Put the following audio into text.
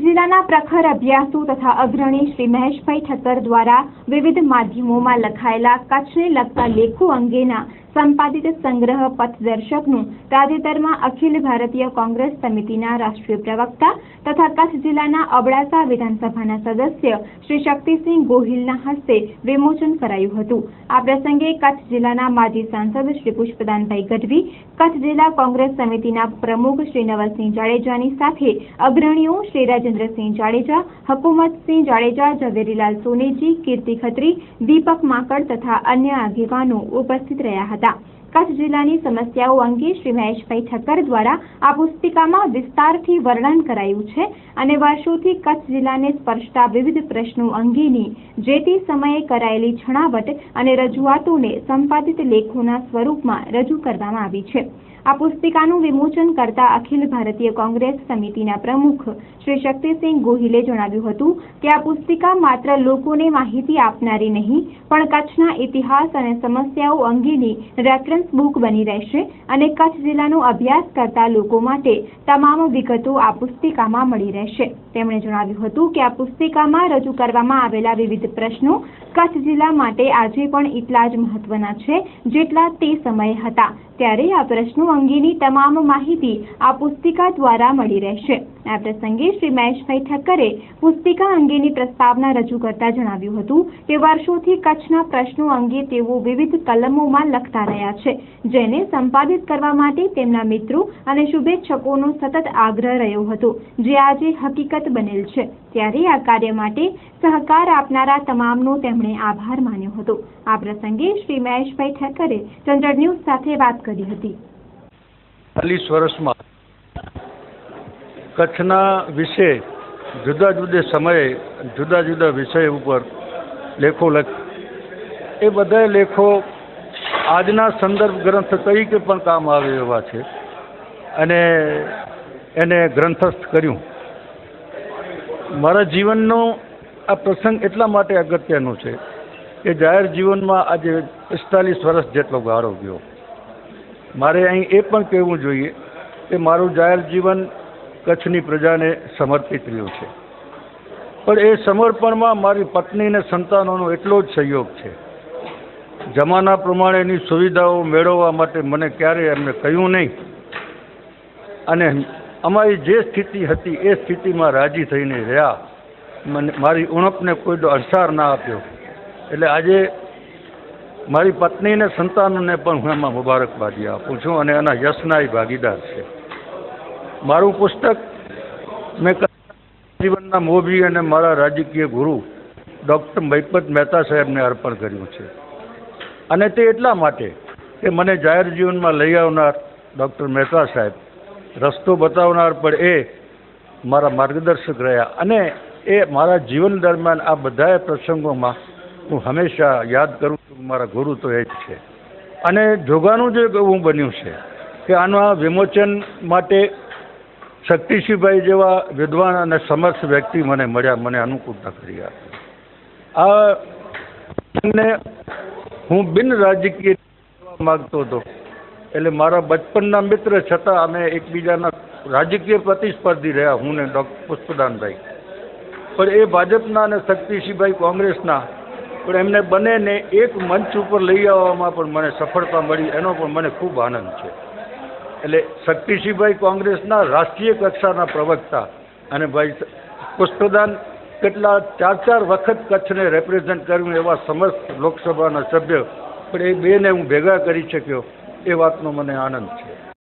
જિલ્લાના પ્રખર અભ્યાસુ તથા અગ્રણી શ્રી મહેશભાઈ ઠક્કર દ્વારા વિવિધ માધ્યમોમાં લખાયેલા કચ્છને લગતા લેખો અંગેના સંપાદિત સંગ્રહ પથદર્શકનું તાજેતરમાં અખિલ ભારતીય કોંગ્રેસ સમિતિના રાષ્ટ્રીય પ્રવક્તા તથા કચ્છ જિલ્લાના અબડાસા વિધાનસભાના સદસ્ય શ્રી શક્તિસિંહ ગોહિલના હસ્તે વિમોચન કરાયું હતું। આ પ્રસંગે કચ્છ જિલ્લાના માજી સાંસદ શ્રી પુષ્પદાનભાઈ ગઢવી, કચ્છ જિલ્લા કોંગ્રેસ સમિતિના પ્રમુખ શ્રી નવલસિંહ જાડેજાની સાથે અગ્રણીઓ શ્રી રાજેન્દ્રસિંહ જાડેજા, હકુમતસિંહ જાડેજા, ઝવેરીલાલ સોનેજી, કીર્તિ ખત્રી, દીપક માકડ તથા અન્ય આગેવાનો ઉપસ્થિત રહ્યા હતા। કચ્છ જિલ્લાની સમસ્યાઓ અંગે શ્રી મહેશભાઈ ઠક્કર દ્વારા આ પુસ્તિકામાં વિસ્તારથી વર્ણન કરાયું છે અને વર્ષોથી કચ્છ જિલ્લાને સ્પર્શતા વિવિધ પ્રશ્નો અંગેની જે તે સમયે કરાયેલી છણાવટ અને રજૂઆતોને સંપાદિત લેખોના સ્વરૂપમાં રજૂ કરવામાં આવી છે। આ પુસ્તિકાનું વિમોચન કરતા અખિલ ભારતીય કોંગ્રેસ સમિતિના પ્રમુખ શ્રી શક્તિસિંહ ગોહિલે જણાવ્યું હતું કે આ પુસ્તિકા માત્ર લોકોને માહિતી આપનારી નહીં પણ કચ્છના ઇતિહાસ અને સમસ્યાઓ અંગેની રેફરન્સ બુક બની રહેશે અને કચ્છ જિલ્લાનો અભ્યાસ કરતા લોકો માટે તમામ વિગતો આ પુસ્તિકામાં મળી રહેશે। તેમણે જણાવ્યું હતું કે આ પુસ્તિકામાં રજૂ કરવામાં આવેલા વિવિધ પ્રશ્નો કચ્છ જિલ્લા માટે આજે પણ એટલા જ મહત્વના છે જેટલા તે સમયે હતા, ત્યારે આ પ્રશ્નો અંગેની તમામ માહિતી આ પુસ્તિકા દ્વારા મળી રહેશે। આ પ્રસંગે શ્રી મહેશભાઈ ઠક્કરે પુસ્તિકા અંગેની પ્રસ્તાવના રજૂ કરતા જણાવ્યું હતું કે વર્ષોથી કચ્છના પ્રશ્નો અંગે તેઓ વિવિધ કલમોમાં લખતા રહ્યા છે, જેને સંપાદિત કરવા માટે તેમના મિત્રો અને શુભેચ્છકોનો સતત આગ્રહ રહ્યો હતો, જે આજે હકીકત બનેલ છે। ત્યારે આ કાર્ય માટે સહકાર આપનારા તમામનો તેમણે આભાર માન્યો હતો। આ પ્રસંગે શ્રી મહેશભાઈ ઠક્કરે ચંદ્ર ન્યૂઝ સાથે વાત કરી હતી। 40 વર્ષમાં કચ્છના વિશે જુદા જુદા સમયે જુદા જુદા વિષય ઉપર લેખો એ બધા લેખો આજના સંદર્ભ ગ્રંથ તરીકે પણ કામ આવે એવા છે અને એને ગ્રંથસ્થ કર્યું। મારા જીવનનો આ પ્રસંગ એટલા માટે અગત્યનો છે કે જાહેર જીવનમાં આજે 45 વર્ષ જેટલો ગાળો ગયો। મારે અહીં એ પણ કહેવું જોઈએ કે મારું જાહેર જીવન કચ્છની પ્રજાને સમર્પિત રહ્યું છે, પણ એ સમર્પણમાં મારી પત્ની અને સંતાનોનો એટલો જ સહયોગ છે। જમાના પ્રમાણેની સુવિધાઓ મેળવવા માટે મને ક્યારેય એમને કહ્યું નહીં અને અમારી જે સ્થિતિ હતી એ સ્થિતિમાં રાજી થઈને રહ્યા। મારી ઉણપને કોઈનો અણસાર ના આપ્યો, એટલે આજે મારી પત્ની અને સંતાનોને પણ હું એમાં મુબારકબાદી આપું છું અને એના યશના ભાગીદાર છે। મારું પુસ્તક મેં જીવનના મોભી અને મારા રાજકીય ગુરુ ડૉક્ટર મહિપત મહેતા સાહેબને અર્પણ કર્યું છે અને તે એટલા માટે કે મને જાહેર જીવનમાં લઈ આવનાર ડૉક્ટર મહેતા સાહેબ, રસ્તો બતાવનાર પણ એ મારા માર્ગદર્શક રહ્યા અને એ મારા જીવન દરમિયાન આ બધા પ્રસંગોમાં હું હંમેશા યાદ કરું છું। મારા ગુરુ તો એ જ છે અને જોગાનું જે એવું બન્યું છે કે આના વિમોચન માટે શક્તિસિંહભાઈ જેવા વિદ્વાન અને સમક્ષ વ્યક્તિ મને મળ્યા, મને અનુકૂળતા કરી આપી। આ હું બિન રાજકીય માગતો હતો, એટલે મારા બચપનના મિત્ર છતાં અમે એકબીજાના રાજકીય પ્રતિસ્પર્ધી રહ્યા, હું ને ડૉક્ટર પુષ્પદાનભાઈ, પણ એ ભાજપના અને શક્તિસિંહભાઈ કોંગ્રેસના, પણ એમને બંનેને એક મંચ ઉપર લઈ આવવામાં પણ મને સફળતા મળી, એનો પણ મને ખૂબ આનંદ છે। એટલે શક્તિસિંહભાઈ કોંગ્રેસના રાષ્ટ્રીય કક્ષાના પ્રવક્તા અને ભાઈ પુષ્પદાન કેટલા 4 વખત કચ્છને રેપ્રેઝન્ટ કર્યું એવા સમસ્ત લોકસભાના સભ્ય, પણ એ બેને હું ભેગા કરી શક્યો એ વાતનો મને આનંદ છે।